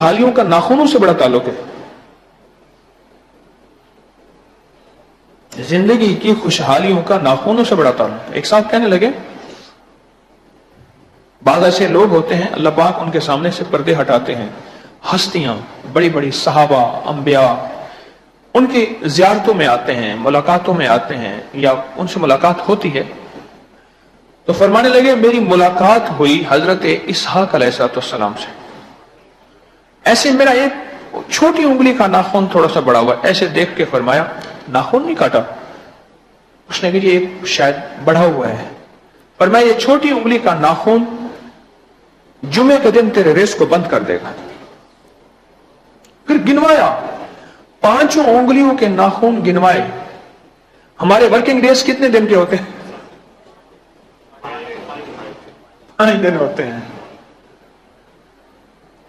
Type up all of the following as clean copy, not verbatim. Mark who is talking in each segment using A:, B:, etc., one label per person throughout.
A: खुशहालियों का नाखूनों से बड़ा ताल्लुक है। जिंदगी की खुशहालियों का नाखूनों से बड़ा ताल्लुक है। एक साथ कहने लगे, बाद ऐसे लोग होते हैं अल्लाह पाक उनके सामने से पर्दे हटाते हैं, हस्तियां बड़ी बड़ी सहाबा अंबिया उनकी जियारतों में आते हैं, मुलाकातों में आते हैं या उनसे मुलाकात होती है, तो फरमाने लगे मेरी मुलाकात हुई हजरत इसहाक अलैहिस्सलाम से। ऐसे मेरा एक छोटी उंगली का नाखून थोड़ा सा बड़ा हुआ, ऐसे देख के फरमाया नाखून नहीं काटा। उसने कहा ये शायद बढ़ा हुआ है। पर मैं ये छोटी उंगली का नाखून जुमे के दिन तेरे रेस को बंद कर देगा। फिर गिनवाया, 5 उंगलियों के नाखून गिनवाए। हमारे वर्किंग डेज कितने दिन के होते हैं? 5 दिन होते हैं।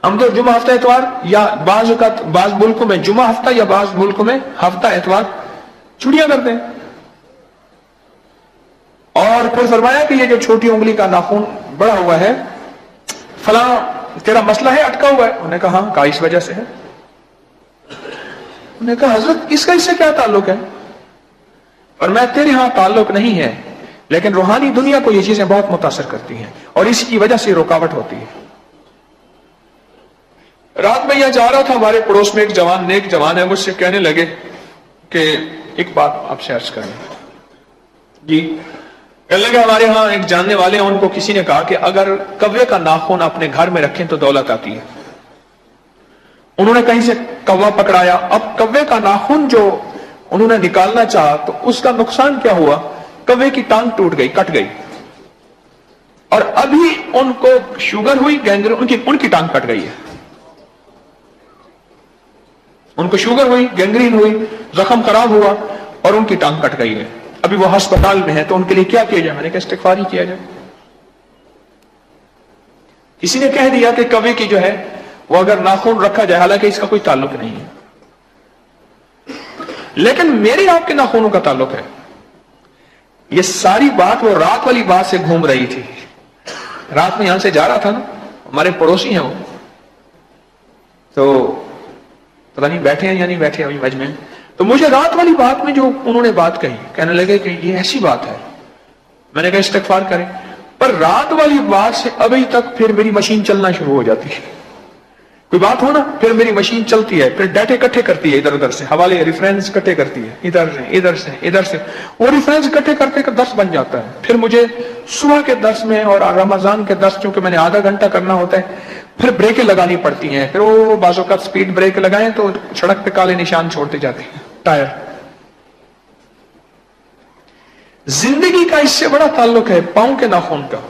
A: हम तो जुमा हफ्ता एतवार या बाज मुल्कों में जुमा हफ्ता या बाज मुल्कों में हफ्ता एतवार छुट्टियां करते हैं। और फिर फरमाया कि ये जो छोटी उंगली का नाखून बड़ा हुआ है, फला तेरा मसला है, अटका हुआ है। उन्होंने कहा हाँ, कहा इस वजह से है। उन्होंने कहा हजरत इसका इससे क्या ताल्लुक है? और मैं तेरे यहां ताल्लुक नहीं है, लेकिन रूहानी दुनिया को ये चीजें बहुत मुतासर करती हैं और इसकी वजह से रुकावट होती है। रात में यह जा रहा था, हमारे पड़ोस में एक जवान नेक जवान है, मुझसे कहने लगे कि एक बात आपसे अर्ज करें जी। कहने लगे हमारे यहाँ एक जानने वाले हैं, उनको किसी ने कहा कि अगर कव्वे का नाखून अपने घर में रखें तो दौलत आती है। उन्होंने कहीं से कव्वा पकड़ाया। अब कव्वे का नाखून जो उन्होंने निकालना चाहा तो उसका नुकसान क्या हुआ? कव्वे की टांग टूट गई, कट गई, और अभी उनको शुगर हुई, गैंग्रीन, उनकी टांग कट गई है। उनको शुगर हुई, गैंग्रीन हुई, जख्म खराब हुआ और उनकी टांग कट गई है। अभी वो अस्पताल में है, तो उनके लिए क्या किया जाए? मैंने कहा इस्तिग़फ़ार ही किया जाए। किसी ने कह दिया कि कव्वे की जो है वो अगर नाखून रखा जाए, हालांकि इसका कोई ताल्लुक नहीं है, लेकिन मेरे आपके नाखूनों का ताल्लुक है। ये सारी बात वो रात वाली बात से घूम रही थी। रात में यहां से जा रहा था ना, हमारे पड़ोसी हैं वो, तो पता नहीं बैठे हैं या नहीं बैठे अभी मजमे में, तो मुझे रात वाली बात में जो उन्होंने बात कही, कहने लगे कि ये ऐसी बात है। मैंने कहा इस्तिग़फ़ार करें। पर रात वाली बात से अभी तक फिर मेरी मशीन चलना शुरू हो जाती है। कोई बात हो ना, फिर मेरी मशीन चलती है, फिर डाटे इकट्ठे करती है, इधर उधर से हवाले रेफरेंस इकट्ठे करती है, इधर से इधर से इधर से, वो रेफरेंस इकट्ठे करते कर दर्स बन जाता है। फिर मुझे सुबह के दर्स में और रमजान के दर्स, चूंकि मैंने आधा घंटा करना होता है, फिर ब्रेकें लगानी पड़ती हैं। फिर वो बाजों का स्पीड ब्रेक लगाएं तो सड़क पे काले निशान छोड़ते जाते हैं टायर। जिंदगी का इससे बड़ा ताल्लुक है पांव के नाखून का।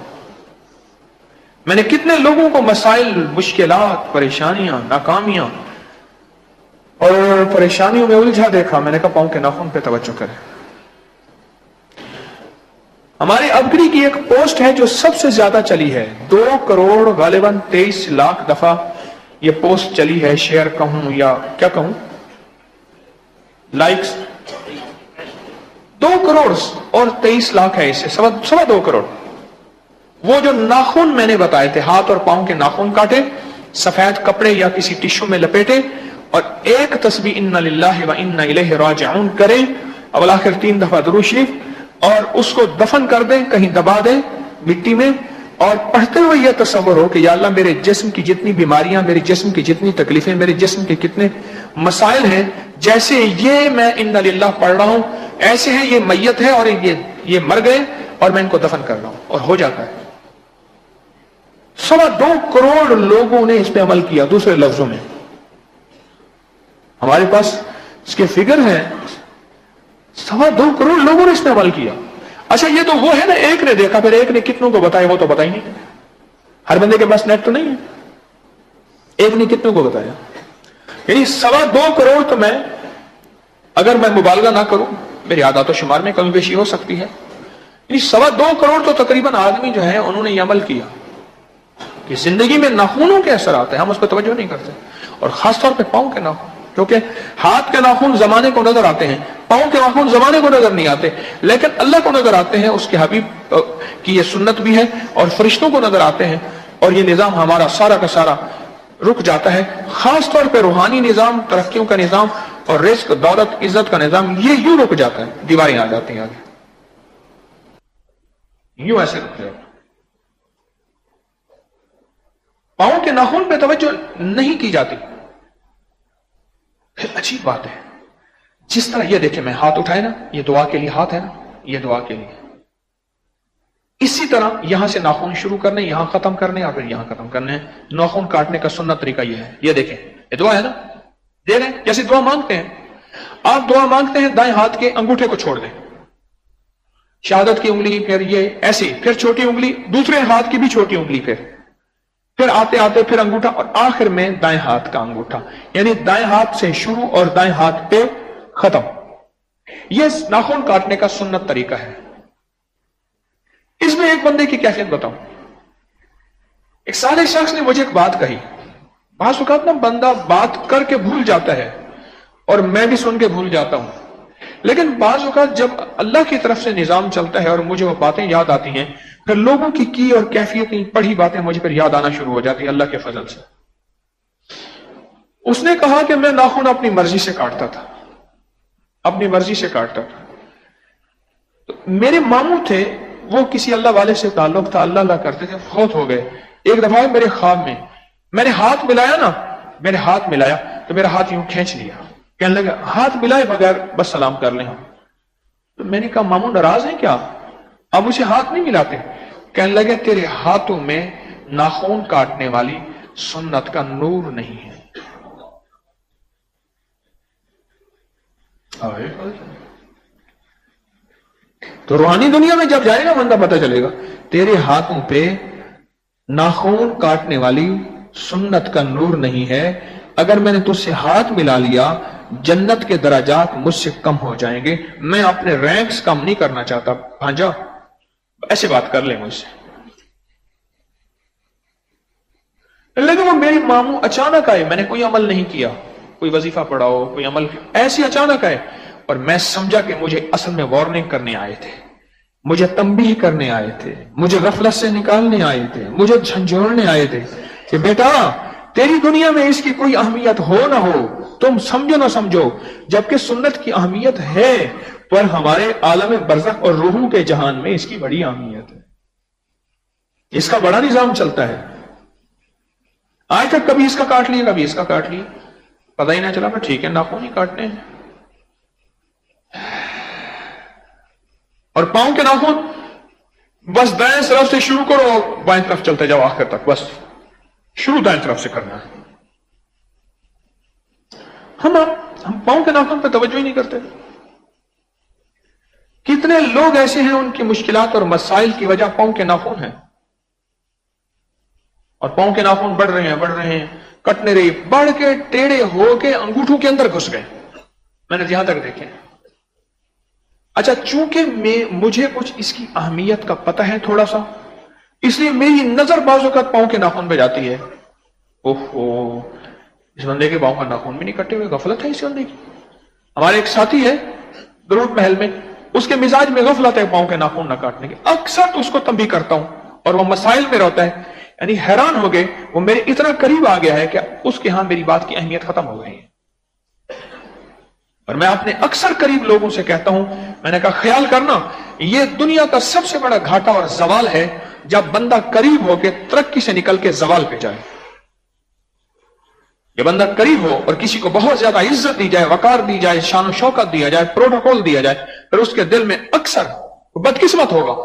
A: मैंने कितने लोगों को मसाइल, मुश्किलात, परेशानियां, नाकामियां और परेशानियों में उलझा देखा। मैंने कहा पांव के नाखून पे तवज्जो करें। हमारे अबगरी की एक पोस्ट है जो सबसे ज्यादा चली है, 2 करोड़ गालिबन 23 लाख दफा ये पोस्ट चली है। शेयर कहूं या क्या कहूं, लाइक्स 2 करोड़ और 23 लाख है, इससे 2.25 करोड़। वो जो नाखून मैंने बताए थे, हाथ और पांव के नाखून काटे, सफेद कपड़े या किसी टिश्यू में लपेटे और एक तस्बीह इन्ना लिल्लाहि व इन्ना इलैहि राजिऊन करें, और आखिर 3 दफा दुरूद शरीफ, और उसको दफन कर दें, कहीं दबा दें मिट्टी में, और पढ़ते हुए यह तस्वर हो कि या अल्लाह मेरे जिस्म की जितनी बीमारियां, मेरे जिस्म की जितनी तकलीफें, मेरे जिस्म के कितने मसाइल हैं, जैसे ये मैं इन्ना लिल्लाह पढ़ रहा हूं, ऐसे है ये मैयत है और ये मर गए और मैं इनको दफन कर रहा हूं, और हो जाता है। 2.25 करोड़ लोगों ने इस पे अमल किया। दूसरे लफ्जों में हमारे पास इसके फिगर हैं, 2.25 करोड़ लोगों ने इस पे अमल किया। अच्छा, ये तो वो है ना, एक ने देखा, फिर एक ने कितनों को बताया, वो तो पता ही नहीं। हर बंदे के पास नेट तो नहीं है, एक ने कितनों को बताया। यानी 2.25 करोड़ तो मैं, अगर मैं मुबालगा ना करूं, मेरी आदात शुमार में कमी पेशी हो सकती है, यानी 2.25 करोड़ तो तकरीबन आदमी जो है उन्होंने ये अमल किया कि जिंदगी में नाखूनों के असर आते हैं, हम उस पर तवज्जो नहीं करते। और खासतौर पे पांव के नाखून, क्योंकि हाथ के नाखून जमाने को नजर आते हैं, पांव के नाखून जमाने को नजर नहीं आते, लेकिन अल्लाह को नजर आते हैं, उसके हबीब की ये सुन्नत भी है, और फरिश्तों को नजर आते हैं। और ये निजाम हमारा सारा का सारा رک جاتا ہے. خاص طور پہ روحانی نظام, ترقیوں کا نظام اور رزق, دولت, عزت کا نظام, یہ یوں رک جاتا ہے, دیواریں آ جاتی ہیں آگے, یوں ایسے رک جاتا. پاؤں کے ناخن پہ توجہ نہیں کی جاتی. پھر عجیب بات ہے, جس طرح یہ دیکھیں میں ہاتھ اٹھائے نا, یہ دعا کے لیے ہاتھ ہے نا, یہ دعا کے لیے, اسی طرح یہاں سے ناخن شروع کرنے, یہاں ختم کرنے, اور پھر یہاں ختم کرنے. ناخن کاٹنے کا سنت طریقہ یہ ہے. یہ دیکھیں, یہ دعا ہے نا, دے رہے ہیں جیسے دعا مانگتے ہیں. آپ دعا مانگتے ہیں, دائیں ہاتھ کے انگوٹھے کو چھوڑ دیں, شہادت کی انگلی, پھر یہ ایسی, پھر چھوٹی انگلی, دوسرے ہاتھ کی بھی چھوٹی انگلی, پھر آتے آتے پھر انگوٹھا, اور آخر میں دائیں ہاتھ کا انگوٹھا. یعنی دائیں ہاتھ سے شروع اور دائیں ہاتھ پہ ختم. یہ ناخن کاٹنے کا سنت طریقہ ہے. اس میں ایک بندے کی کیفیت بتاؤں. ایک صالح شخص نے مجھے ایک بات کہی. بعض اوقات نا بندہ بات کر کے بھول جاتا ہے, اور میں بھی سن کے بھول جاتا ہوں, لیکن بعض اوقات جب اللہ کی طرف سے نظام چلتا ہے اور مجھے وہ باتیں یاد آتی ہیں, پھر لوگوں کی اور کیفیتیں, پڑھی باتیں مجھے پھر یاد آنا شروع ہو جاتی ہیں اللہ کے فضل سے. اس نے کہا کہ میں ناخن اپنی مرضی سے کاٹتا تھا, اپنی مرضی سے کاٹتا تھا. تو میرے ماموں تھے, وہ کسی اللہ والے سے تعلق تھا, اللہ اللہ کرتے تھے, فوت ہو گئے. ایک دفعہ میرے خواب میں نے ہاتھ ملایا نا, میں نے ہاتھ ملایا تو میرا ہاتھ یوں کھینچ لیا, کہنے لگا ہاتھ ملائے بغیر بس سلام کر لیں ہم. تو میں نے کہا ماموں ناراض ہیں کیا, آپ مجھے ہاتھ نہیں ملاتے؟ کہنے لگے تیرے ہاتھوں میں ناخن کاٹنے والی سنت کا نور نہیں ہے. تو روحانی دنیا میں جب جائے گا بندہ پتہ چلے گا تیرے ہاتھوں پہ ناخن کاٹنے والی سنت کا نور نہیں ہے. اگر میں نے تجھ سے ہاتھ ملا لیا, جنت کے درجات مجھ سے کم ہو جائیں گے. میں اپنے رینکس کم نہیں کرنا چاہتا بھانجا, ایسے بات کر لیں مجھ سے. لیکن وہ میری ماموں اچانک آئے, میں نے کوئی عمل نہیں کیا, کوئی وظیفہ پڑھا ہو, کوئی عمل, ایسے اچانک آئے, اور میں سمجھا کہ مجھے اصل میں وارننگ کرنے آئے تھے, مجھے تنبیہ کرنے آئے تھے, مجھے غفلت سے نکالنے آئے تھے, مجھے جھنجھوڑنے آئے تھے کہ بیٹا تیری دنیا میں اس کی کوئی اہمیت ہو نہ ہو, تم سمجھو نہ سمجھو, جبکہ سنت کی اہمیت ہے, پر ہمارے عالم برزخ اور روحوں کے جہان میں اس کی بڑی اہمیت ہے, اس کا بڑا نظام چلتا ہے. آج تک کبھی اس کا کاٹ لیا, کبھی اس کا کاٹ لیا, پتہ ہی نہ چلا. پر ٹھیک ہے, ناخن ہی کاٹنے ہیں. اور پاؤں کے ناخن بس دائیں طرف سے شروع کرو اور بائیں طرف چلتے جاؤ آخر تک, بس شروع دائیں طرف سے کرنا ہے. ہم پاؤں کے ناخن پہ توجہ ہی نہیں کرتے. کتنے لوگ ایسے ہیں ان کی مشکلات اور مسائل کی وجہ پاؤں کے ناخن ہیں, اور پاؤں کے ناخن بڑھ رہے ہیں, کٹنے رہی, بڑھ کے ٹیڑے ہو کے انگوٹھوں کے اندر گھس گئے. میں نے یہاں تک دیکھے. اچھا, چونکہ مجھے کچھ اس کی اہمیت کا پتہ ہے تھوڑا سا, اس لیے میری نظر بعض اوقات پاؤں کے ناخن پہ جاتی ہے. اوہو, اس بندے کے پاؤں کا ناخن بھی نہیں کٹے ہوئے, غفلت ہے اس بندے کی. ہمارے ایک ساتھی ہے درود محل میں, اس کے مزاج میں غفلت ہے پاؤں کے ناخن نہ کاٹنے کی. اکثر اس کو تنبیہ کرتا ہوں اور وہ مسائل میں رہتا ہے, یعنی حیران ہو گئے, وہ میرے اتنا قریب آ گیا ہے کہ اس کے ہاں میری بات کی اہمیت ختم ہو گئی ہے. اور میں اپنے اکثر قریب لوگوں سے کہتا ہوں, میں نے کہا خیال کرنا, یہ دنیا کا سب سے بڑا گھاٹا اور زوال ہے جب بندہ قریب ہو کے ترقی سے نکل کے زوال پہ جائے. یہ بندہ قریب ہو اور کسی کو بہت زیادہ عزت دی جائے, وقار دی جائے, شان و شوکت دیا جائے, پروٹوکول دیا جائے, پھر اس کے دل میں اکثر بدقسمت ہوگا,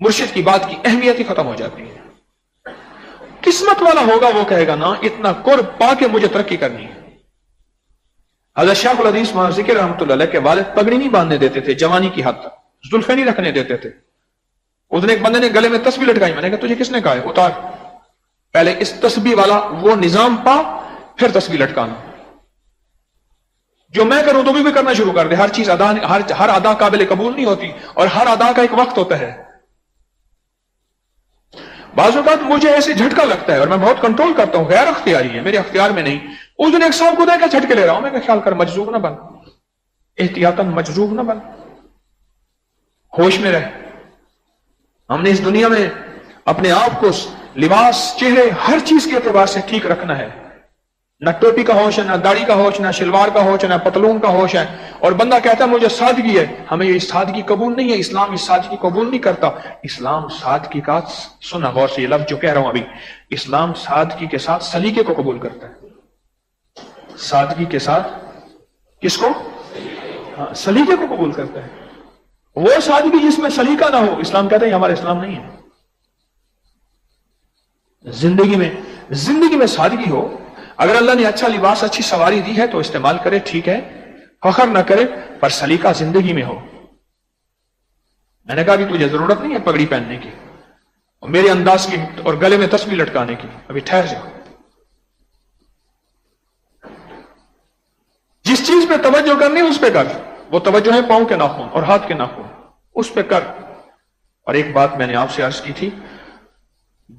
A: مرشد کی بات کی اہمیت ہی ختم ہو جاتی ہے. قسمت والا ہوگا وہ کہے گا نا اتنا قرب پا کے مجھے ترقی کرنی ہے. حضرت شیخ الحدیث مولانا ذکر رحمۃ اللہ علیہ کے والد پگڑی نہیں باندھنے دیتے تھے جوانی کی حد تک, زلفیں نہیں رکھنے دیتے تھے. اس نے ایک بندے نے گلے میں تسبیح لٹکائی, میں نے کہا تجھے کس نے کہا ہے, اتار, پہلے اس تسبیح والا وہ نظام پا, پھر تسبیح لٹکانا. جو میں کروں تو بھی کرنا شروع کر دے. ہر چیز ادا, ہر ادا قابل قبول نہیں ہوتی, اور ہر ادا کا ایک وقت ہوتا ہے. بعض اوقات مجھے ایسے جھٹکا لگتا ہے اور میں بہت کنٹرول کرتا ہوں, غیر اختیاری ہے, میرے اختیار میں نہیں. اس دن ایک صاحب کو دیکھا جھٹکے لے رہا ہوں, میں کہ خیال کر مجذوب نہ بن, احتیاطاً مجذوب نہ بن, ہوش میں رہ. ہم نے اس دنیا میں اپنے آپ کو लिबास, चेहरे, हर चीज के एतबार से ठीक रखना है। न टोपी का होश है, न दाढ़ी का होश, न शलवार का होश है, न पतलून का होश है। और बंदा कहता है मुझे सादगी है, हमें ये सादगी कबूल नहीं है। इस्लाम इस सादगी कबूल नहीं करता। इस्लाम सादगी का, सुना गौर से ये लफ्ज जो कह रहा हूं अभी, इस्लाम सादगी के साथ सलीके को कबूल करता है। सादगी के साथ किसको? हाँ, सलीके को कबूल करता है। वो सादगी जिसमें सलीका ना हो, इस्लाम कहता है हमारा इस्लाम नहीं है। जिंदगी में सादगी हो। अगर अल्लाह ने अच्छा लिबास, अच्छी सवारी दी है तो इस्तेमाल करे, ठीक है, फखर ना करे, पर सलीका जिंदगी में हो। मैंने कहा भी तुझे जरूरत नहीं है पगड़ी पहनने की और मेरे अंदाज की और गले में तस्बीह लटकाने की, अभी ठहर जाओ। जिस चीज पे तवज्जो करनी है उस पे कर। वो तवज्जो है पांव के नाखून और हाथ के नाखून, उस पे कर। और एक बात मैंने आपसे अर्ज की थी,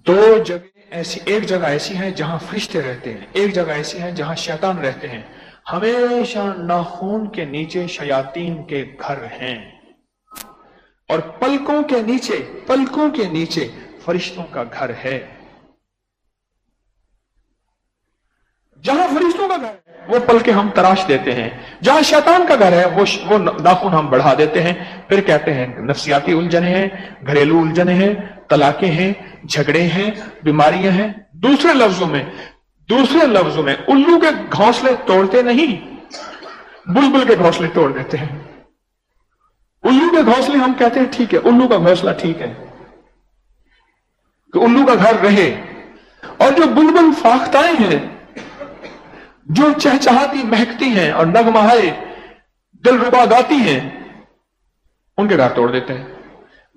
A: दो जगह ऐसी, एक जगह ऐसी है जहां फरिश्ते रहते हैं, एक जगह ऐसी है जहां शैतान रहते हैं। हमेशा नाखून के नीचे शयातीन के घर हैं और पलकों के नीचे फरिश्तों का घर है। जहां फरिश्तों का घर है वो पलके हम तराश देते हैं, जहां शैतान का घर है वो नाखून हम बढ़ा देते हैं। फिर कहते हैं नफ्सियाती उलझने हैं, घरेलू उलझने हैं, तलाके हैं, झगड़े हैं, बीमारियां हैं। दूसरे लफ्जों में उल्लू के घोंसले तोड़ते नहीं, बुलबुल के घोंसले तोड़ देते हैं। उल्लू के घोंसले हम कहते हैं ठीक है, उल्लू का घोंसला ठीक है कि उल्लू का घर रहे। और जो बुलबुल फाख्ताएं हैं, जो चहचहाती महकती हैं और नगमाए दिलरुबा गाती हैं, उनके घर तोड़ देते हैं।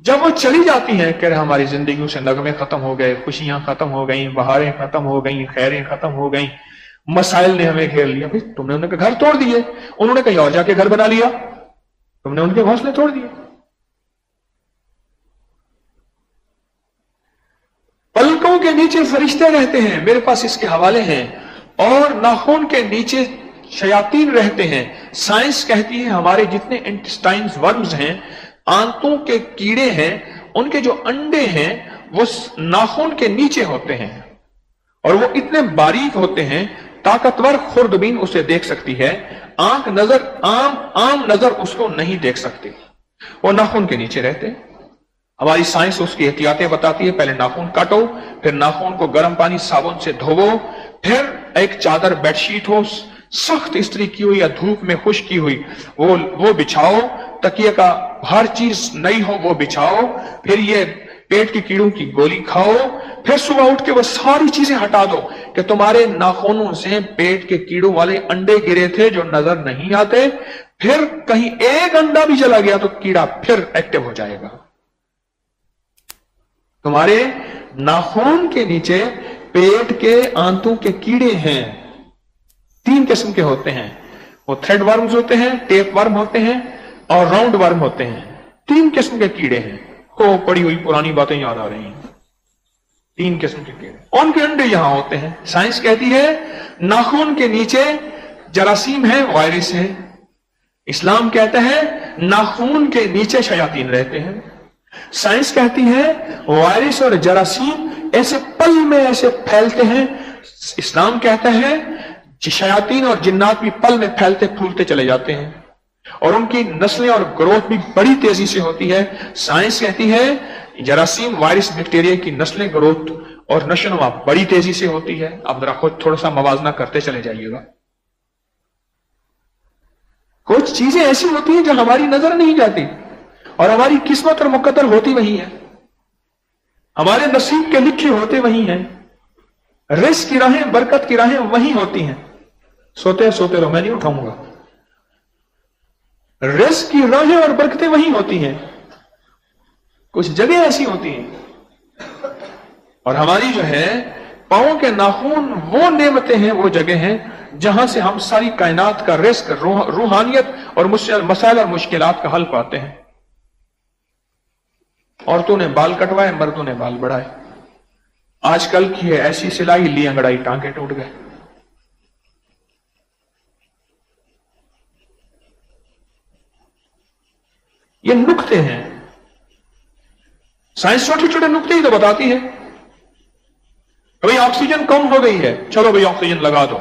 A: जब वो चली जाती हैं, कह रहे हमारी जिंदगी से नगमे खत्म हो गए, खुशियां खत्म हो गई, बहारें खत्म हो गई, खैरें खत्म हो गई, मसाइल ने हमें घेर लिया। भाई तुमने उनके घर तोड़ दिए, उन्होंने कहीं और जाके घर बना लिया, तुमने उनके घोंसले तोड़ दिए। पलकों के नीचे फरिश्ते रहते हैं, मेरे पास इसके हवाले हैं, और नाखून के नीचे शयातीन रहते हैं। साइंस कहती है हमारे जितने इंटेस्टाइन्स वर्म्स हैं, आंतों के कीड़े हैं, उनके जो अंडे हैं वो नाखून के नीचे होते हैं और वो इतने बारीक होते हैं, ताकतवर खुर्दबीन उसे देख सकती है, आम नजर उसको नहीं देख सकती। वो नाखून के नीचे रहते हैं। हमारी साइंस उसकी एहतियातें बताती है, पहले नाखून काटो, फिर नाखून को गर्म पानी साबुन से धोवो, फिर एक चादर बेडशीट हो सख्त इस्त्री की हुई या धूप में खुश्क की हुई वो बिछाओ, तकिए का हर चीज नई हो वो बिछाओ, फिर ये पेट के कीड़ों की गोली खाओ, फिर सुबह उठ के वो सारी चीजें हटा दो कि तुम्हारे नाखूनों से पेट के कीड़ों वाले अंडे गिरे थे जो नजर नहीं आते। फिर कहीं एक अंडा भी चला गया तो कीड़ा फिर एक्टिव हो जाएगा। तुम्हारे नाखून के नीचे पेट के आंतों के कीड़े हैं, 3 किस्म के होते हैं। वो थ्रेड वर्म्स होते हैं, टेप वर्म होते हैं और राउंड वर्म होते हैं। 3 किस्म के कीड़े हैं। को पड़ी हुई पुरानी बातें याद आ रही हैं। 3 किस्म के कीड़े, उनके अंडे यहां होते हैं। साइंस कहती है नाखून के नीचे जरासीम है, वायरस है। इस्लाम कहता है नाखून के नीचे शयातीन रहते हैं। साइंस कहती है वायरस और जरासीम ऐसे पल में ऐसे फैलते हैं। इस्लाम कहता है शयातीन और जिन्नात भी पल में फैलते फूलते चले जाते हैं और उनकी नस्लें और ग्रोथ भी बड़ी तेजी से होती है। साइंस कहती है जरासीम, वायरस, बैक्टीरिया की नस्लें, ग्रोथ और नशोनुमा बड़ी तेजी से होती है। आप जरा खुद थोड़ा सा मवाजना करते चले जाइएगा। कुछ चीजें ऐसी होती हैं जो हमारी नजर नहीं जाती और हमारी किस्मत और मुकद्दर होती वही है, हमारे नसीब के लिखे होते वही हैं। रिस्क की राहें, बरकत की राहें वही होती हैं। सोते रहो, मैं नहीं उठाऊंगा। रिस्क की राहें और बरकतें वही होती हैं। कुछ जगह ऐसी होती हैं और हमारी जो है पांव के नाखून वो नेमतें हैं, वो जगह हैं जहां से हम सारी कायनात का रिस्क, रूहानियत और मसाइल और मुश्किलात का हल पाते हैं। औरतों ने बाल कटवाए, मर्दों ने बाल बढ़ाए। आजकल की है ऐसी सिलाई, ली अंगड़ाई, टांके टूट गए। ये नुक्ते हैं। साइंस छोटे छोटे नुक्ते ही तो बताती है। भाई ऑक्सीजन कम हो गई है, चलो भाई ऑक्सीजन लगा दो।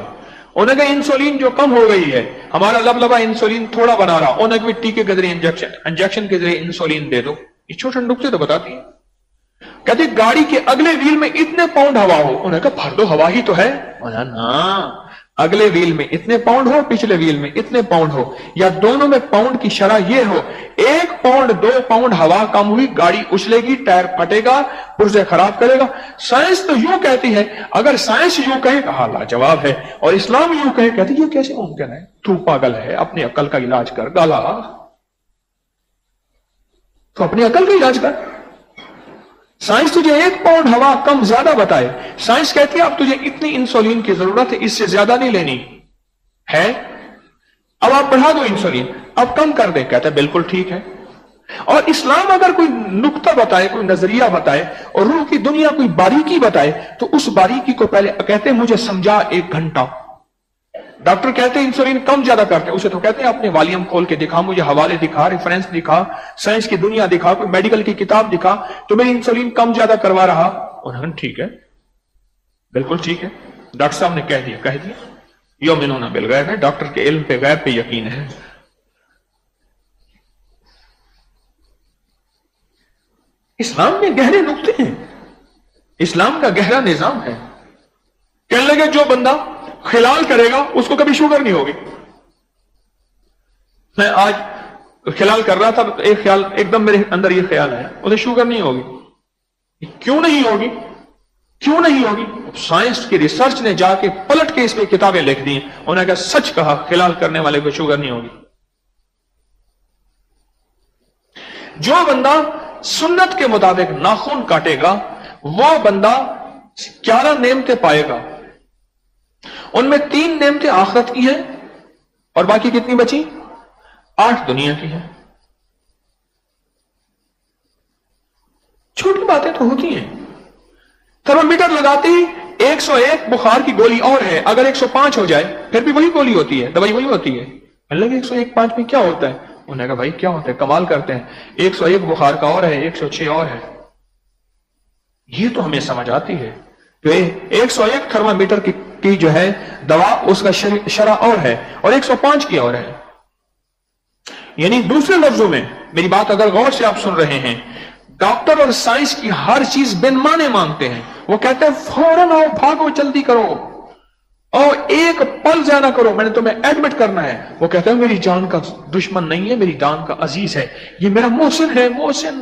A: उन्हें कहा इंसुलिन जो कम हो गई है, हमारा लबलबा इंसुलिन थोड़ा बना रहा, उन्हें कहा टीके के जरिए इंजेक्शन के जरिए इंसुलिन दे दो। ये छोटे नुक्ते तो बताती है। कहते गाड़ी के अगले व्हील में इतने पाउंड हवा हो, उन्हें कहा भर दो, हवा ही तो है। ना, अगले व्हील में इतने पाउंड हो, पिछले व्हील में इतने पाउंड हो, या दोनों में पाउंड की शरह ये हो, 1 पाउंड 2 पाउंड हवा कम हुई, गाड़ी उछलेगी, टायर फटेगा, पुर्जे खराब करेगा। साइंस तो यूं कहती है, अगर साइंस यूं कहे कहा लाजवाब है, और इस्लाम यूं कहे कहती ये कैसे मुमकिन है, तू पागल है, अपनी अकल का इलाज कर। गाला, तो अपनी अकल का इलाज कर। साइंस तुझे 1 पाउंड हवा कम ज्यादा बताए, साइंस कहती है अब तुझे इतनी इंसुलिन की जरूरत है, इससे ज्यादा नहीं लेनी है, अब आप बढ़ा दो इंसुलिन, अब कम कर दे। कहता है बिल्कुल ठीक है। और इस्लाम अगर कोई नुक्ता बताए, कोई नजरिया बताए, और रूह की दुनिया कोई बारीकी बताए, तो उस बारीकी को पहले कहते हैं मुझे समझा 1 घंटा। डॉक्टर कहते हैं इंसुलिन कम ज्यादा करते हैं, उसे तो कहते हैं अपने वॉल्यूम खोल के दिखा, मुझे हवाले दिखा, रेफरेंस दिखा, साइंस की दुनिया दिखा, कोई मेडिकल की किताब दिखा, तो मेरी इंसुलिन कम ज्यादा करवा रहा। उन्होंने ठीक है, बिल्कुल ठीक है, डॉक्टर साहब ने कह दिया योमिनूना बिल गैब है, डॉक्टर के इल्म पे गैब पे यकीन है। इस्लाम में गहरे नुक्ते हैं, इस्लाम का गहरा निजाम है। कहने लगे जो बंदा खिलाल करेगा उसको कभी शुगर नहीं होगी। मैं आज खिलाल कर रहा था, तो एक ख्याल एकदम मेरे अंदर ये ख्याल आया, उसे शुगर नहीं होगी। क्यों नहीं होगी, क्यों नहीं होगी? साइंस की रिसर्च ने जाके पलट के इसमें किताबें लिख दी, उन्होंने कहा सच कहा, खिलाल करने वाले को शुगर नहीं होगी। जो बंदा सुन्नत के मुताबिक नाखून काटेगा, वो बंदा 11 नेमतें पाएगा। उनमें 3 नेमतें आखिरत की हैं, और बाकी कितनी बची? 8 दुनिया की हैं। छोटी बातें तो होती हैं। थर्मामीटर लगाते ही 101 बुखार की गोली और है, अगर 105 हो जाए फिर भी वही गोली होती है, दवाई वही होती है। लगे 101-5 में क्या होता है? उन्होंने कहा भाई क्या होता है, कमाल करते हैं, 101 बुखार का और है, 106 और है। ये तो हमें समझ आती है। तो 101 थर्मामीटर की जो है दवा, उसका शरह और है, और 105 की और है। यानी दूसरे लफ्जों में, मेरी बात अगर गौर से आप सुन रहे हैं, डॉक्टर और साइंस की हर चीज बिन माने मांगते हैं। वो कहते हैं फौरन आओ, भागो, जल्दी करो, और एक पल ज्यादा करो, मैंने तुम्हें एडमिट करना है। वो कहते हैं मेरी जान का दुश्मन नहीं है, मेरी जान का अजीज है, ये मेरा मोहसिन है, मोहसिन।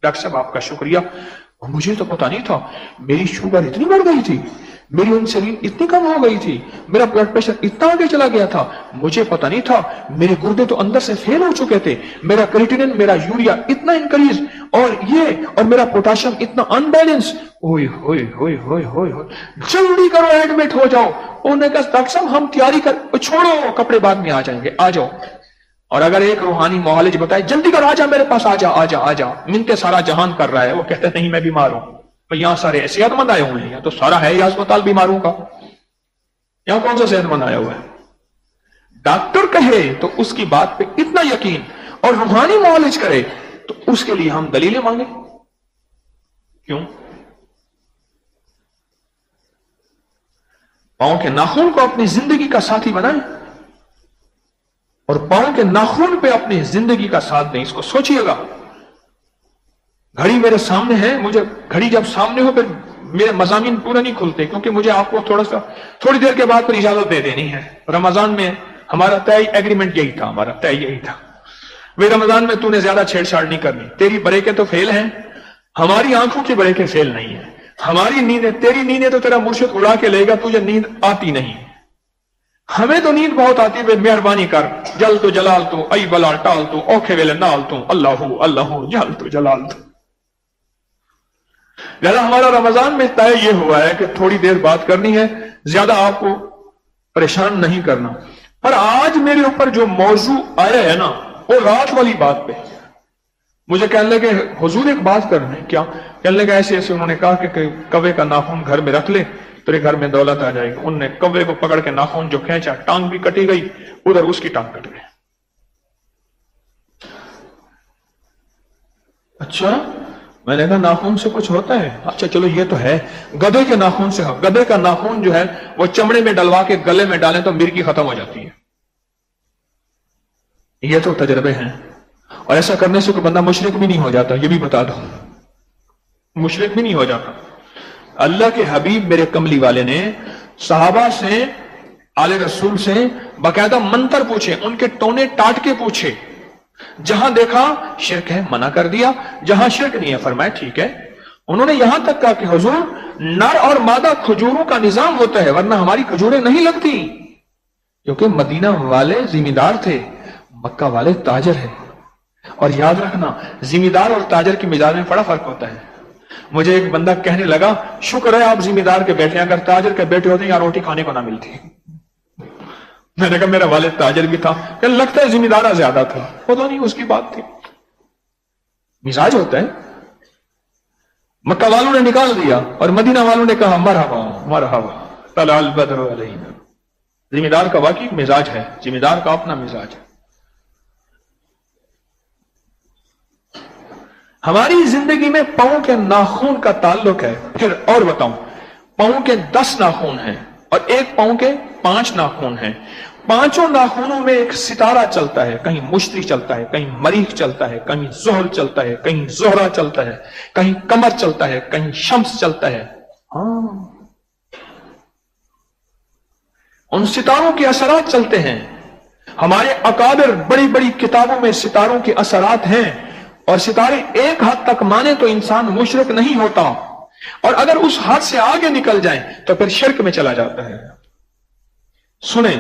A: डॉक्टर साहब आपका शुक्रिया, मुझे तो पता नहीं था, मेरी शुगर इतनी बढ़ गई थी, मेरी इंसुलिन इतनी कम हो गई थी, मेरा ब्लड प्रेशर इतना आगे चला गया था, मुझे पता नहीं था, मेरे गुर्दे तो अंदर से फेल हो चुके थे, मेरा क्रिएटिनिन, मेरा यूरिया इतना इंक्रीज, और मेरा पोटाशियम इतना अनबैलेंस। ओए होए होए होए होए, जल्दी करो, एडमिट हो जाओ। उन्होंने कहा डॉक्टर साहब हम तैयारी कर, छोड़ो कपड़े बाद में आ जाएंगे, आ जाओ। और अगर एक रूहानी मुआलिज बताए जल्दी कर, आजा मेरे पास, आजा आजा आजा, मिनते सारा जहान कर रहा है, वो कहते नहीं मैं बीमार हूं। तो यहां सारे सेहतमंद आए हुए हैं, यहाँ तो सारा है ही अस्पताल बीमारों का, यहां कौन सा सेहतमंद आया हुआ है? डॉक्टर कहे तो उसकी बात पे इतना यकीन, और रूहानी मुआलिज करे तो उसके लिए हम दलीलें मांगे क्यों? पांव के नाखून को अपनी जिंदगी का साथी बनाए, और पांव के नाखून पे अपनी जिंदगी का साथ दें। इसको सोचिएगा। घड़ी मेरे सामने है, मुझे घड़ी जब सामने हो फिर मेरे मज़ामीन पूरा नहीं खुलते, क्योंकि मुझे आपको थोड़ी देर के बाद फिर इजाजत दे देनी है। रमजान में हमारा तय एग्रीमेंट यही था, हमारा तय यही था, वे रमजान में तूने ज्यादा छेड़छाड़ नहीं करनी, तेरी ब्रेकें तो फेल हैं, हमारी आंखों की ब्रेकें फेल नहीं है, हमारी नींदें, तेरी नींदें तो तेरा मुर्शिद उड़ा के लेगा, तुझे नींद आती नहीं, हमें तो नींद बहुत आती है, मेहरबानी कर, जल तो जलाल तू, आई बला टाल तू, औखे वेले नाल तू, अल्लाहू अल्लाहू जल तो जलाल तू। लिहाजा हमारा रमजान में तय ये हुआ है कि थोड़ी देर बात करनी है, ज्यादा आपको परेशान नहीं करना। पर आज मेरे ऊपर जो मौजू आया है ना, वो रात वाली बात पे मुझे कहने लगे हुजूर एक बात करनी, क्या? कहने लगे ऐसे ऐसे उन्होंने कहा कि कौवे का नाखून घर में रख ले, तेरे घर में दौलत आ जाएगी। उनने कौवे को पकड़ के नाखून जो खींचा, टांग भी कटी गई, उधर उसकी टांग कट गई। अच्छा, मैंने कहा नाखून से कुछ होता है? अच्छा चलो ये तो है, गधे के नाखून से। गधे का नाखून जो है वो चमड़े में डलवा के गले में डालें तो मिर्गी खत्म हो जाती है। ये तो तजर्बे हैं। और ऐसा करने से कोई बंदा मुशरिक भी नहीं हो जाता, ये भी बता दो, मुशरिक भी नहीं हो जाता। अल्लाह के हबीब मेरे कमली वाले ने सहाबा से, आले रसूल से बाकायदा मंत्र पूछे, उनके टोने टाट के पूछे। जहां देखा शिरक है मना कर दिया, जहां शिरक नहीं है फरमाया ठीक है। उन्होंने यहां तक कहा कि हुजूर नर और मादा खजूरों का निजाम होता है, वरना हमारी खजूरें नहीं लगती। क्योंकि मदीना वाले जिम्मेदार थे, मक्का वाले ताजर है। और याद रखना जिम्मेदार और ताजर की मिजाज में बड़ा फर्क होता है। मुझे एक बंदा कहने लगा शुक्र है आप जिम्मेदार के बेटे, अगर ताजर के बेटे होते या रोटी खाने को ना मिलती। मैंने कहा मेरा वालिद ताजर भी था, क्या लगता है जिम्मेदारा ज्यादा था, पता नहीं उसकी बात थी। मिजाज होता है। मक्का वालों ने निकाल दिया और मदीना वालों ने कहा मरहबा मरहबा तलाल बद्र अलैना। जिम्मेदार का वाकई मिजाज है, जिम्मेदार का अपना मिजाज है। हमारी जिंदगी में पांव के नाखून का ताल्लुक है। फिर और बताऊं, पांव के 10 नाखून हैं और एक पांव के 5 नाखून हैं। पांचों नाखूनों में एक सितारा चलता है, कहीं मुश्ती चलता है, कहीं मरीख चलता है, कहीं ज़ोहल चलता है, कहीं ज़ोहरा चलता है, कहीं कमर चलता है, कहीं शम्स चलता है। हाँ, उन सितारों के असरात चलते हैं। हमारे अकाबिर बड़ी बड़ी किताबों में सितारों के असरात हैं। और सितारे एक हद तक माने तो इंसान मुशरिक नहीं होता, और अगर उस हद से आगे निकल जाए तो फिर शिर्क में चला जाता है। सुने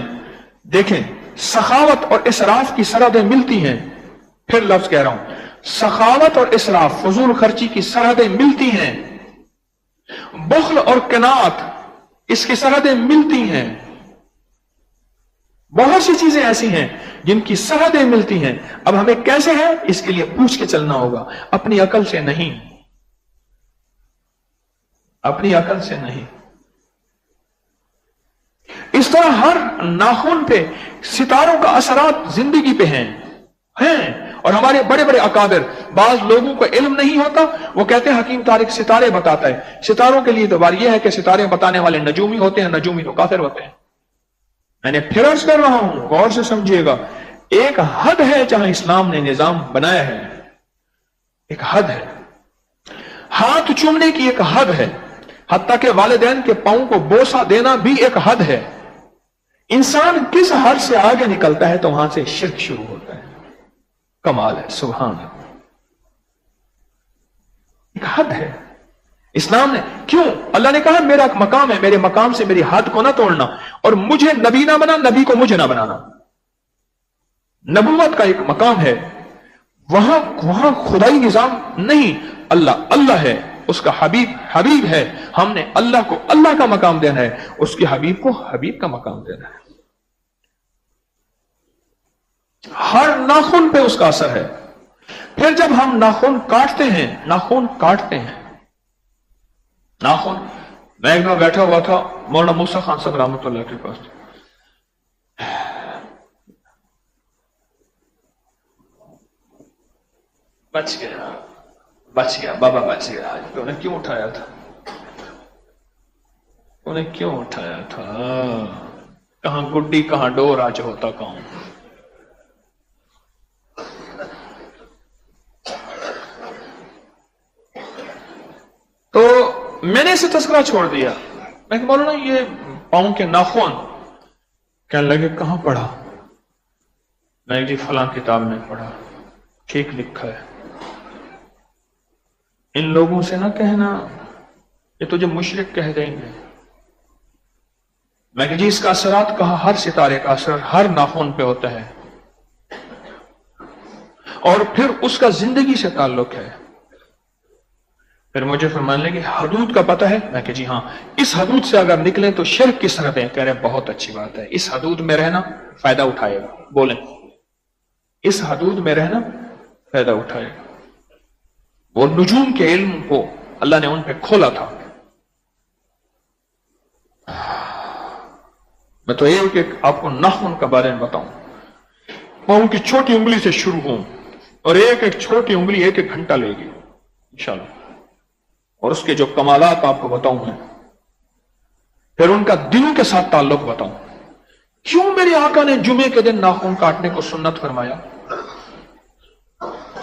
A: देखें, सखावत और इसराफ की सरहदें मिलती हैं। फिर लफ्ज कह रहा हूं, सखावत और इसराफ, फजूल खर्ची की सरहदें मिलती हैं। बुख्ल और कनात, इसकी सरहदें मिलती हैं। बहुत सी चीजें ऐसी हैं जिनकी सरहदें मिलती हैं। अब हमें कैसे है इसके लिए पूछ के चलना होगा, अपनी अकल से नहीं, अपनी अकल से नहीं। इस तरह हर नाखून पे सितारों का असरात जिंदगी पे हैं। और हमारे बड़े बड़े अकाबिर, बाज लोगों को इल्म नहीं होता, वो कहते हैं हकीम तारिक सितारे बताता है। सितारों के लिए तो बात यह है कि सितारे बताने वाले नजूमी होते हैं, नजूमी तो काफिर होते हैं। मैंने फिर अर्ज कर रहा हूं, गौर से समझिएगा, एक हद है जहां इस्लाम ने निजाम बनाया है, एक हद है। हाथ चूमने की एक हद है, हत्ता के वालिदैन के पांव को बोसा देना भी एक हद है। इंसान किस हद से आगे निकलता है तो वहां से शिर्क शुरू होता है। कमाल है, सुभान अल्लाह। एक हद है। इस्लाम ने क्यों, अल्लाह ने कहा मेरा एक मकाम है, मेरे मकाम से मेरी हद को ना तोड़ना, और मुझे नबी ना बना, नबी को मुझे ना बनाना। नबुवत का एक मकाम है, वहां खुदाई निजाम नहीं। अल्लाह अल्लाह है, उसका हबीब हबीब है। हमने अल्लाह को अल्लाह का मकाम देना है, उसके हबीब को हबीब का मकाम देना है। हर नाखून पे उसका असर है। फिर जब हम नाखून काटते हैं, नाखून, मैं एक दिन बैठा हुआ था मौलाना मूसा खान साहब रहमतुल्लाह के पास। बच गया बाबा, बच गया। तो उन्हें क्यों उठाया था, उन्हें क्यों उठाया था? कहां गुड्डी कहां डोर, आज होता कहां। तो मैंने इसे तस्करा छोड़ दिया। मैं बोलूँ ना ये पांव के नाखून, कहने लगे कहां पढ़ा? मैं जी फलां किताब में पढ़ा, ठीक लिखा है। इन लोगों से ना कहना ये तुझे मुशरिक कह देंगे। मैं कि जी इसका असरात कहा, हर सितारे का असर हर नाखून पे होता है, और फिर उसका जिंदगी से ताल्लुक है। फिर मुझे फरमान लगे हदूद का पता है? मैं कि जी हाँ। इस हदूद से अगर निकले तो शिर्क की सरहदें। कह रहे बहुत अच्छी बात है, इस हदूद में रहना फायदा उठाएगा। बोले इस हदूद में रहना फायदा उठाएगा। वो नुजूम के इल्म को अल्लाह ने उन पे खोला था। मैं तो एक आपको नाखून का बारे में बताऊं। पांव की छोटी उंगली से शुरू हूं और एक एक छोटी उंगली एक एक घंटा लेगी। इंशाल्लाह, और उसके जो कमालात आपको बताऊं मैं, फिर उनका दिलों के साथ ताल्लुक बताऊं। क्यों मेरे आका ने जुमे के दिन नाखून काटने को सुन्नत फरमाया?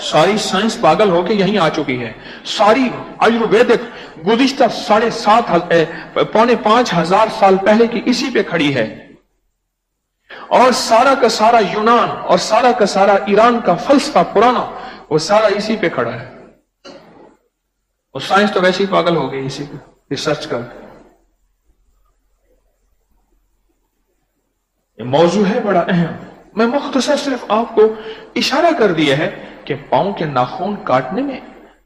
A: सारी साइंस पागल होके यहीं आ चुकी है। सारी आयुर्वेदिक गुज़िश्ता 4,500 साल पहले की इसी पे खड़ी है, और सारा का सारा यूनान और सारा का सारा ईरान का फलसफा पुराना, वो सारा इसी पे खड़ा है। और साइंस तो वैसे ही पागल हो गई इसी पे रिसर्च कर। ये मौजू है बड़ा अहम। मैं मुख्तसर सिर्फ आपको इशारा कर दिया है कि पांव के नाखून काटने में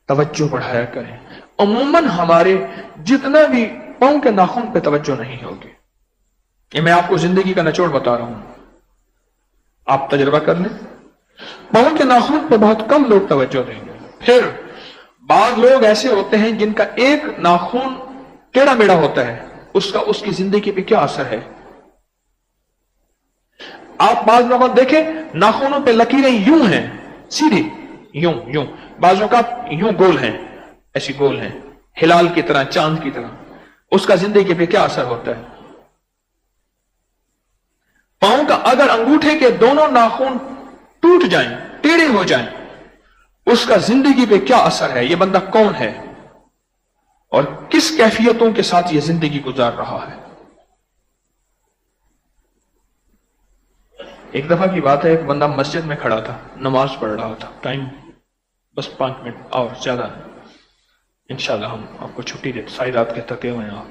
A: तवज्जो बढ़ाया करें। अमूमन हमारे जितना भी पांव के नाखून पे तवज्जो नहीं होगी। ये मैं आपको जिंदगी का निचोड़ बता रहा हूं, आप तजुर्बा कर लें। पांव के नाखून पे बहुत कम लोग तवज्जो देंगे। फिर बाद लोग ऐसे होते हैं जिनका एक नाखून टेढ़ा मेढ़ा होता है, उसका उसकी जिंदगी पे क्या असर है। आप बाज लोगों देखें, नाखूनों पे लकीरें यूं हैं, सीधी यूं यूं, बाजों का यूं गोल हैं, ऐसी गोल हैं, हिलाल की तरह, चांद की तरह। उसका जिंदगी पे क्या असर होता है। पांव का अगर अंगूठे के दोनों नाखून टूट जाएं, टेढ़े हो जाएं, उसका जिंदगी पे क्या असर है। यह बंदा कौन है और किस कैफियतों के साथ यह जिंदगी गुजार रहा है। एक दफा की बात है, एक बंदा मस्जिद में खड़ा था, नमाज पढ़ रहा था। टाइम बस 5 मिनट और ज्यादा, इंशाल्लाह हम आपको छुट्टी देते, सारी रात के थके हुए हैं आप।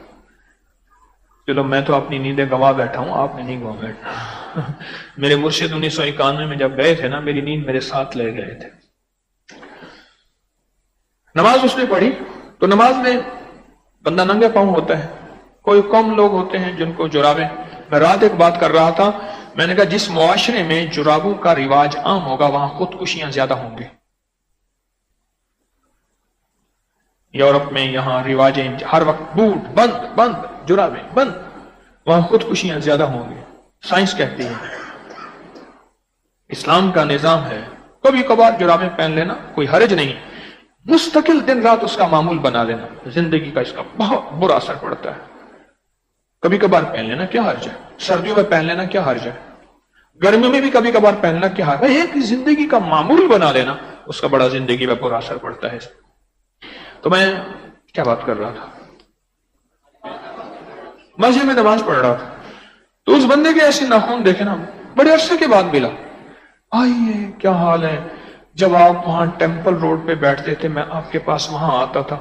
A: चलो मैं तो अपनी नींदें गंवा बैठा हूं, आपने नहीं गंवा बैठा। मेरे मुर्शिद 1991 में जब गए थे ना, मेरी नींद मेरे साथ ले गए थे। नमाज उसने पढ़ी, तो नमाज में बंदा नंगे पांव होता है। कोई कम लोग होते हैं जिनको जुराबें। मैं रात एक बात कर रहा था, मैंने कहा जिस मुआशरे में जुराबों का रिवाज आम होगा वहां खुदकुशियां ज्यादा होंगी। यूरोप में यहां रिवाजें हर वक्त बूट बंद बंद, जुराबें बंद, वहां खुदकुशियां ज्यादा होंगी। साइंस कहती है, इस्लाम का निजाम है कभी कभार जुराबें पहन लेना कोई हर्ज नहीं, मुस्तकिल दिन रात उसका मामूल बना लेना, जिंदगी का इसका बहुत बुरा असर पड़ता है। कभी कभार पहन लेना क्या हर्ज है, सर्दियों में पहन लेना क्या हर्ज है, गर्मियों में भी कभी कभार पहनना क्या हर्ज है। एक जिंदगी का मामूल बना लेना, उसका बड़ा जिंदगी में बुरा असर पड़ता है। तो मैं क्या बात कर रहा था, मस्जिद में नमाज पढ़ रहा था, तो उस बंदे के ऐसे नाखून देखे ना, बड़े अरसे के बाद मिला। आइए क्या हाल है, जब आप वहां टेंपल रोड पे बैठते थे, मैं आपके पास वहां आता था,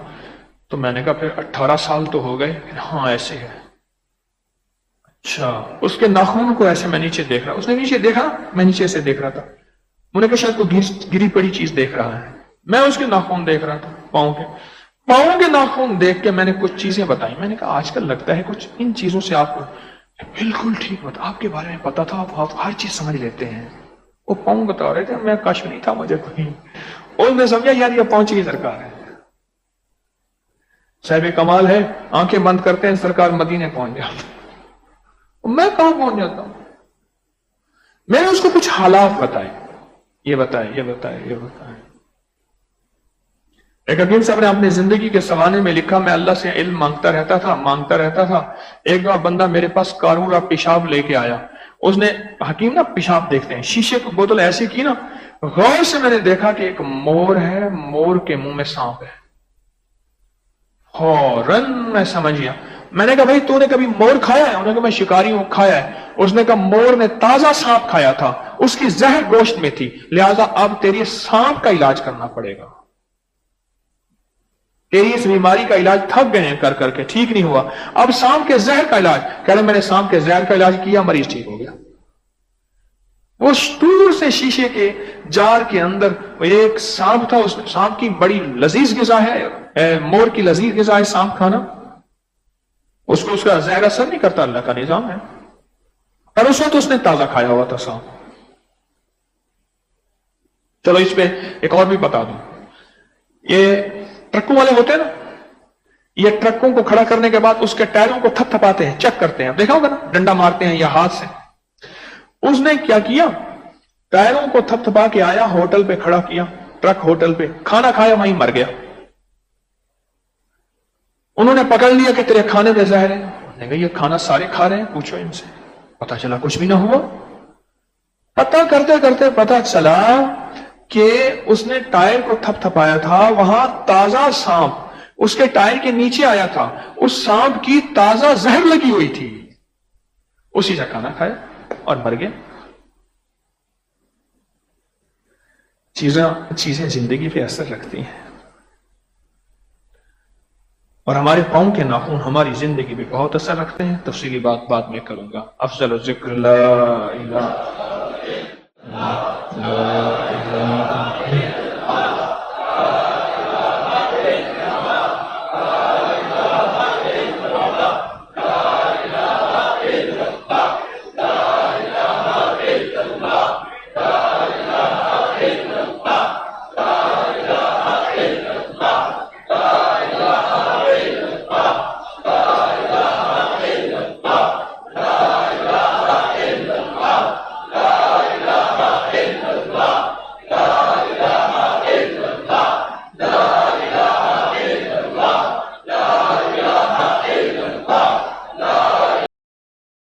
A: तो मैंने कहा फिर 18 साल तो हो गए। हाँ ऐसे है। अच्छा, उसके नाखून को ऐसे मैं नीचे देख रहा, उसने नीचे देखा, मैं नीचे से देख रहा था। मुझे कहा शायद कोई गिरी पड़ी चीज देख रहा है। मैं उसके नाखून देख रहा था, पाँव के नाखून देख के मैंने कुछ चीजें बताई। मैंने कहा आजकल लगता है कुछ इन चीजों से आपको बिल्कुल ठीक बता, आपके बारे में पता था, आप हर चीज समझ लेते हैं। वो पाँव बता रहे थे, मैं कश्फ नहीं था मुझे कोई, और मैं समझा यार ये पहुंची सरकार है, साहिब कमाल है, आंखें बंद करते हैं सरकार मदीने पहुंच जाती। मैं कहां पहुंच जाता हूं। मैंने उसको कुछ हालात बताए, ये बताए, ये बताए, ये बताए। एक हकीम साहब ने अपनी जिंदगी के सवाने में लिखा, मैं अल्लाह से इल्म मांगता रहता था। एक बार बंदा मेरे पास कारूरा पेशाब लेके आया। उसने, हकीम ना पेशाब देखते हैं, शीशे की बोतल ऐसी की ना, गौर से मैंने देखा कि एक मोर है, मोर के मुंह में सांप है। फौरन मैं समझ गया। मैंने कहा भाई तूने कभी मोर खाया है? उन्होंने कहा मैं शिकारी हूं, खाया है। उसने कहा मोर ने ताजा सांप खाया था, उसकी जहर गोश्त में थी, लिहाजा अब तेरी सांप का इलाज करना पड़ेगा। तेरी इस बीमारी का इलाज थक गए हैं कर करके, ठीक नहीं हुआ, अब सांप के जहर का इलाज। कह रहे मैंने सांप के जहर का इलाज किया, मरीज ठीक हो गया। वो दूर से शीशे के जार के अंदर एक सांप था, उस सांप की बड़ी लजीज गिजा है, मोर की लजीज गिजा है सांप खाना, उसको उसका जहर असर नहीं करता, अल्लाह का निजाम है। और उस वक्त उसने ताजा खाया हुआ था सांप। चलो इस पे एक और भी बता दूं, ये ट्रकों वाले होते हैं ना, ये ट्रकों को खड़ा करने के बाद उसके टायरों को थपथपाते हैं, चेक करते हैं, देखा होगा ना, डंडा मारते हैं या हाथ से। उसने क्या किया, टायरों को थपथपा के आया, होटल पे खड़ा किया, ट्रक होटल पे, खाना खाया, वहीं मर गया। انہوں نے پکڑ لیا کہ تیرے کھانے میں زہر ہے. انہوں نے کہا یہ کھانا سارے کھا رہے ہیں, پوچھو ان سے. پتا چلا کچھ بھی نہ ہوا. پتا کرتے کرتے پتا چلا کہ اس نے ٹائر کو تھپ تھپایا تھا, وہاں تازہ سانپ اس کے ٹائر کے نیچے آیا تھا, اس سانپ کی تازہ زہر لگی ہوئی تھی, اسی سے کھانا کھایا اور مر گیا. چیزیں زندگی پہ اثر رکھتی ہیں, اور ہمارے پاؤں کے ناخن ہماری زندگی پہ بہت اثر رکھتے ہیں. تفصیلی بات بعد میں کروں گا. افضل الذکر لا الہ الا اللہ.